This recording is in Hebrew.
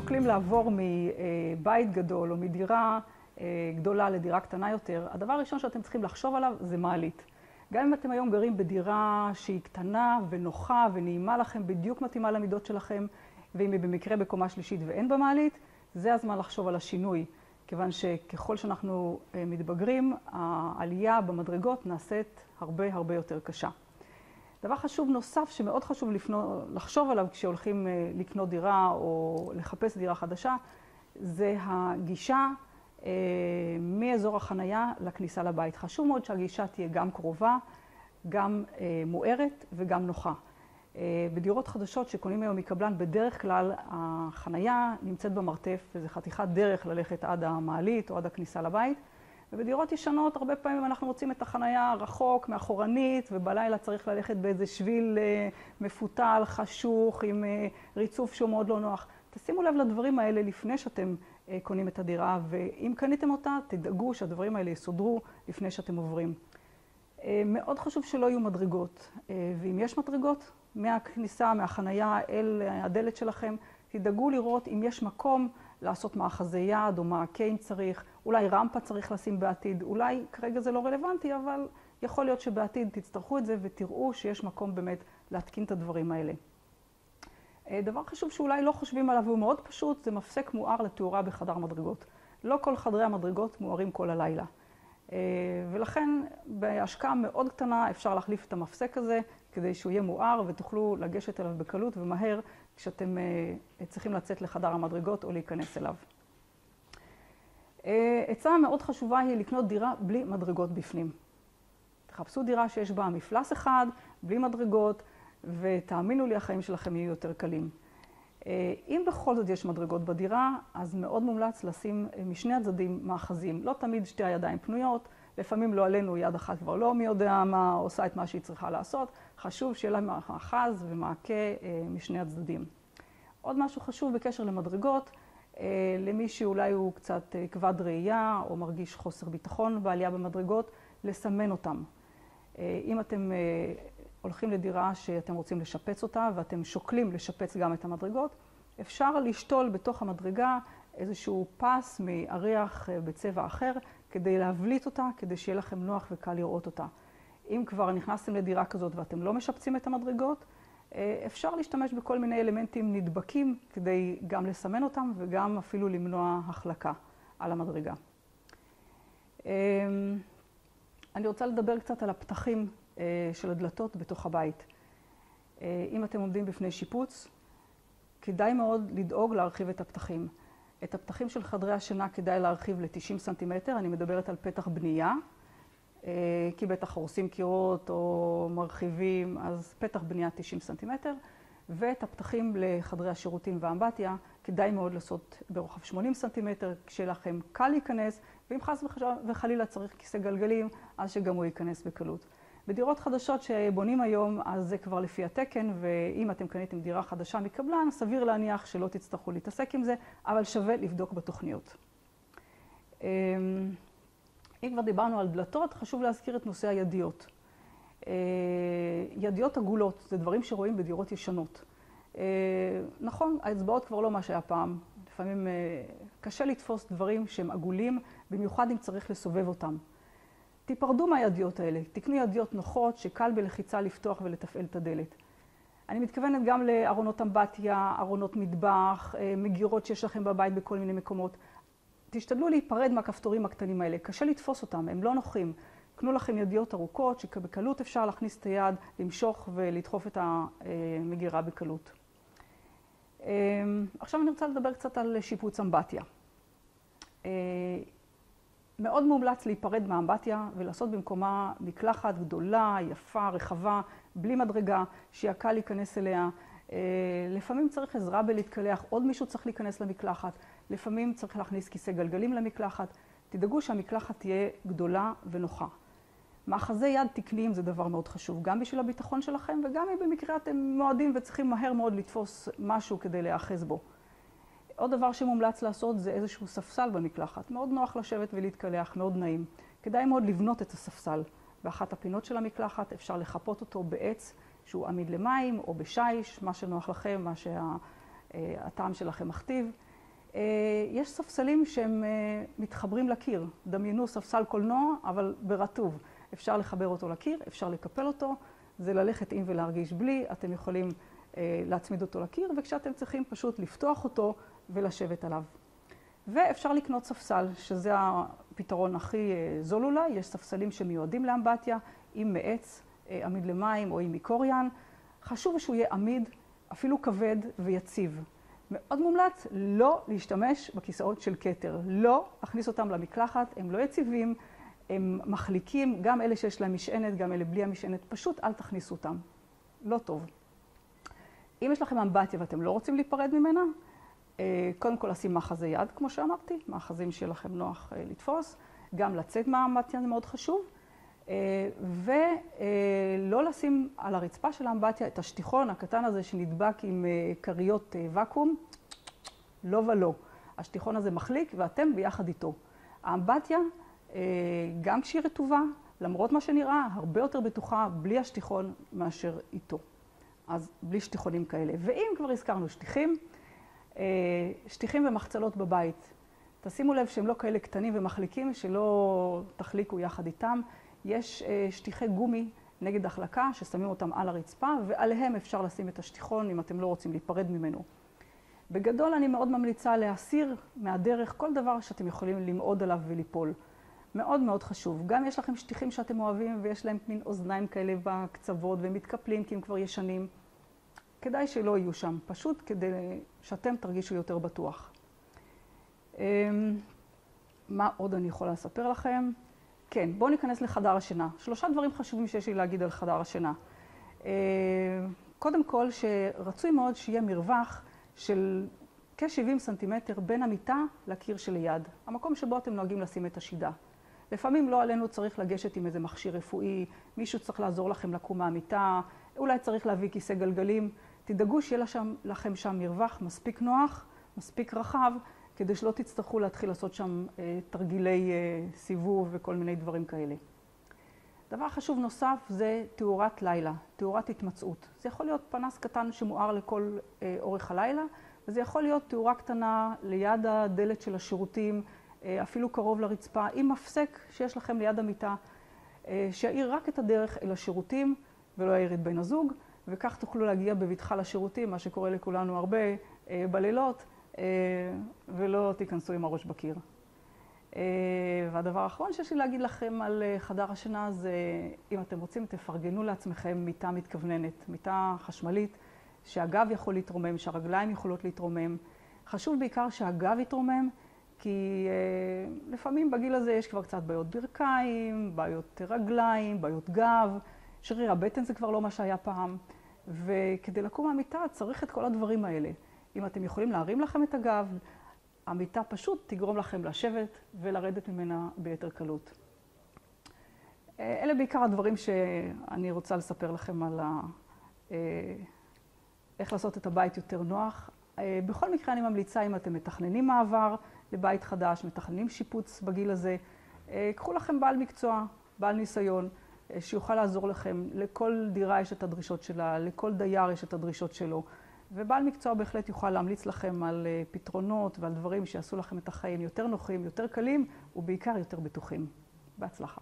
שוקלים לעבור מבית גדול או מדירה גדולה לדירה קטנה יותר, הדבר הראשון שאתם צריכים לחשוב עליו זה מעלית. גם אם אתם היום גרים בדירה שהיא קטנה ונוחה ונעימה לכם, בדיוק מתאימה למידות שלכם, ואם היא במקרה בקומה שלישית ואין בה מעלית, זה הזמן לחשוב על השינוי. כיוון שככל שאנחנו מתבגרים, העלייה במדרגות נעשית הרבה יותר קשה. דבר חשוב נוסף שמאוד חשוב לחשוב עליו כשהולכים לקנות דירה או לחפש דירה חדשה, זה הגישה מאזור החנייה לכניסה לבית. חשוב מאוד שהגישה תהיה גם קרובה, גם מוארת וגם נוחה. בדירות חדשות שקונים היום מקבלן, בדרך כלל החנייה נמצאת במרתף, וזה חתיכת דרך ללכת עד המעלית או עד הכניסה לבית. ובדירות ישנות, הרבה פעמים אנחנו רוצים את החנייה רחוק, מאחורנית, ובלילה צריך ללכת באיזה שביל מפותל, חשוך, עם ריצוף שהוא מאוד לא נוח. תשימו לב לדברים האלה לפני שאתם קונים את הדירה, ואם קניתם אותה, תדאגו שהדברים האלה יסודרו לפני שאתם עוברים. מאוד חשוב שלא יהיו מדרגות, ואם יש מדרגות, מהכניסה, מהחנייה אל הדלת שלכם, תדאגו לראות אם יש מקום לעשות מאחזי יד או מעקה אם צריך, אולי רמפה צריך לשים בעתיד, אולי כרגע זה לא רלוונטי, אבל יכול להיות שבעתיד תצטרכו את זה ותראו שיש מקום באמת להתקין את הדברים האלה. דבר חשוב שאולי לא חושבים עליו והוא מאוד פשוט, זה מפסק מואר לתאורה בחדר מדרגות. לא כל חדרי המדרגות מוארים כל הלילה. ולכן בהשקעה מאוד קטנה אפשר להחליף את המפסק הזה כדי שהוא יהיה מואר ותוכלו לגשת אליו בקלות ומהר כשאתם צריכים לצאת לחדר המדרגות או להיכנס אליו. עצה מאוד חשובה היא לקנות דירה בלי מדרגות בפנים. תחפשו דירה שיש בה מפלס אחד, בלי מדרגות, ותאמינו לי, החיים שלכם יהיו יותר קלים. אם בכל זאת יש מדרגות בדירה, אז מאוד מומלץ לשים משני הצדדים מאחזים. לא תמיד שתי הידיים פנויות, לפעמים לא עלינו, יד אחת כבר לא מי יודע מה, עושה את מה שהיא צריכה לעשות. חשוב שיהיה לה מאחז ומעקה משני הצדדים. עוד משהו חשוב בקשר למדרגות, למי שאולי הוא קצת כבד ראייה או מרגיש חוסר ביטחון בעלייה במדרגות, לסמן אותם. אם אתם הולכים לדירה שאתם רוצים לשפץ אותה ואתם שוקלים לשפץ גם את המדרגות, אפשר לשתול בתוך המדרגה איזשהו פס מאריח בצבע אחר כדי להבליט אותה, כדי שיהיה לכם נוח וקל לראות אותה. אם כבר נכנסתם לדירה כזאת ואתם לא משפצים את המדרגות, אפשר להשתמש בכל מיני אלמנטים נדבקים כדי גם לסמן אותם וגם אפילו למנוע החלקה על המדרגה. אני רוצה לדבר קצת על הפתחים של הדלתות בתוך הבית. אם אתם עומדים בפני שיפוץ, כדאי מאוד לדאוג להרחיב את הפתחים. את הפתחים של חדרי השינה כדאי להרחיב ל-90 סנטימטר, אני מדברת על פתח בנייה, כי בטח הורסים קירות או מרחיבים, אז פתח בנייה 90 סנטימטר, ואת הפתחים לחדרי השירותים והאמבטיה כדאי מאוד לעשות ברוחב 80 סנטימטר, כשלכם קל להיכנס, ואם חס וחלילה צריך כיסא גלגלים, אז שגם הוא ייכנס בקלות. בדירות חדשות שבונים היום, אז זה כבר לפי התקן, ואם אתם קניתם דירה חדשה מקבלן, סביר להניח שלא תצטרכו להתעסק עם זה, אבל שווה לבדוק בתוכניות. אם כבר דיברנו על דלתות, חשוב להזכיר את נושא הידיות. ידיות עגולות, זה דברים שרואים בדירות ישנות. נכון, האצבעות כבר לא מה שהיה פעם. לפעמים קשה לתפוס דברים שהם עגולים, במיוחד אם צריך לסובב אותם. תיפרדו מהידיות האלה, תקנו ידיות נוחות שקל בלחיצה לפתוח ולתפעל את הדלת. אני מתכוונת גם לארונות אמבטיה, ארונות מטבח, מגירות שיש לכם בבית בכל מיני מקומות. תשתדלו להיפרד מהכפתורים הקטנים האלה, קשה לתפוס אותם, הם לא נוחים. קנו לכם ידיות ארוכות שבקלות אפשר להכניס את היד, למשוך ולדחוף את המגירה בקלות. עכשיו אני רוצה לדבר קצת על שיפוץ אמבטיה. מאוד מומלץ להיפרד מהאמבטיה ולעשות במקומה מקלחת גדולה, יפה, רחבה, בלי מדרגה, שיהיה קל להיכנס אליה. לפעמים צריך עזרה בלהתקלח, עוד מישהו צריך להיכנס למקלחת, לפעמים צריך להכניס כיסא גלגלים למקלחת. תדאגו שהמקלחת תהיה גדולה ונוחה. מאחזי יד תקניים זה דבר מאוד חשוב, גם בשביל הביטחון שלכם וגם אם במקרה אתם מועדים וצריכים מהר מאוד לתפוס משהו כדי להיאחז בו. עוד דבר שמומלץ לעשות זה איזשהו ספסל במקלחת. מאוד נוח לשבת ולהתקלח, מאוד נעים. כדאי מאוד לבנות את הספסל. באחת הפינות של המקלחת אפשר לחפות אותו בעץ שהוא עמיד למים או בשיש, מה שנוח לכם, מה שהטעם שלכם מכתיב. יש ספסלים שהם מתחברים לקיר. דמיינו ספסל קולנוע, אבל ברטוב. אפשר לחבר אותו לקיר, אפשר לקפל אותו, זה ללכת עם ולהרגיש בלי, אתם יכולים להצמיד אותו לקיר, וכשאתם צריכים פשוט לפתוח אותו ולשבת עליו. ואפשר לקנות ספסל, שזה הפתרון הכי זול אולי. יש ספסלים שמיועדים לאמבטיה, אם מעץ, עמיד למים או עם מיקוריאן. חשוב שהוא יהיה עמיד, אפילו כבד ויציב. מאוד מומלץ לא להשתמש בכיסאות של כתר. לא להכניס אותם למקלחת, הם לא יציבים, הם מחליקים, גם אלה שיש להם משענת, גם אלה בלי המשענת. פשוט אל תכניסו אותם. לא טוב. אם יש לכם אמבטיה ואתם לא רוצים להיפרד ממנה, קודם כל לשים מאחזי יד, כמו שאמרתי, מאחזים שיהיה לכם נוח לתפוס. גם לצאת מהאמבטיה זה מאוד חשוב. ולא לשים על הרצפה של האמבטיה את השטיחון הקטן הזה שנדבק עם כריות ואקום. לא ולא. השטיחון הזה מחליק ואתם ביחד איתו. האמבטיה, גם כשהיא רטובה, למרות מה שנראה, הרבה יותר בטוחה בלי השטיחון מאשר איתו. אז בלי שטיחונים כאלה. ואם כבר הזכרנו שטיחים ומחצלות בבית, תשימו לב שהם לא כאלה קטנים ומחליקים, שלא תחליקו יחד איתם. יש שטיחי גומי נגד החלקה ששמים אותם על הרצפה, ועליהם אפשר לשים את השטיחון אם אתם לא רוצים להיפרד ממנו. בגדול אני מאוד ממליצה להסיר מהדרך כל דבר שאתם יכולים למעוד עליו וליפול. מאוד מאוד חשוב. גם יש לכם שטיחים שאתם אוהבים ויש להם מין אוזניים כאלה בקצוות והם מתקפלים כי הם כבר ישנים. כדאי שלא יהיו שם, פשוט כדי שאתם תרגישו יותר בטוח. מה עוד אני יכולה לספר לכם? כן, בואו ניכנס לחדר השינה. 3 דברים חשובים שיש לי להגיד על חדר השינה. קודם כל, שרצוי מאוד שיהיה מרווח של כ-70 סנטימטר בין המיטה לקיר שליד. המקום שבו אתם נוהגים לשים את השידה. לפעמים לא עלינו צריך לגשת עם איזה מכשיר רפואי, מישהו צריך לעזור לכם לקום מהמיטה, אולי צריך להביא כיסא גלגלים. תדאגו שיהיה לכם שם מרווח מספיק נוח, מספיק רחב, כדי שלא תצטרכו להתחיל לעשות שם תרגילי סיבוב וכל מיני דברים כאלה. דבר חשוב נוסף זה תאורת לילה, תאורת התמצאות. זה יכול להיות פנס קטן שמואר לכל אורך הלילה, וזה יכול להיות תאורה קטנה ליד הדלת של השירותים, אפילו קרוב לרצפה, עם מפסק שיש לכם ליד המיטה, שיעיר רק את הדרך אל השירותים ולא יעיר את בן הזוג, וכך תוכלו להגיע בבטחה לשירותים, מה שקורה לכולנו הרבה בלילות, ולא תיכנסו עם הראש בקיר. והדבר האחרון שיש לי להגיד לכם על חדר השינה זה, אם אתם רוצים, תפרגנו לעצמכם מיטה מתכווננת, מיטה חשמלית, שהגב יכול להתרומם, שהרגליים יכולות להתרומם. חשוב בעיקר שהגב יתרומם, כי לפעמים בגיל הזה יש כבר קצת בעיות ברכיים, בעיות רגליים, בעיות גב, שריר הבטן זה כבר לא מה שהיה פעם, וכדי לקום מהמיטה צריך את כל הדברים האלה. אם אתם יכולים להרים לכם את הגב, המיטה פשוט תגרום לכם לשבת ולרדת ממנה ביתר קלות. אלה בעיקר הדברים שאני רוצה לספר לכם על איך לעשות את הבית יותר נוח. בכל מקרה אני ממליצה, אם אתם מתכננים מעבר לבית חדש, מתכננים שיפוץ בגיל הזה, קחו לכם בעל מקצוע, בעל ניסיון, שיוכל לעזור לכם. לכל דירה יש את הדרישות שלה, לכל דייר יש את הדרישות שלו. ובעל מקצוע בהחלט יוכל להמליץ לכם על פתרונות ועל דברים שיעשו לכם את החיים יותר נוחים, יותר קלים ובעיקר יותר בטוחים. בהצלחה.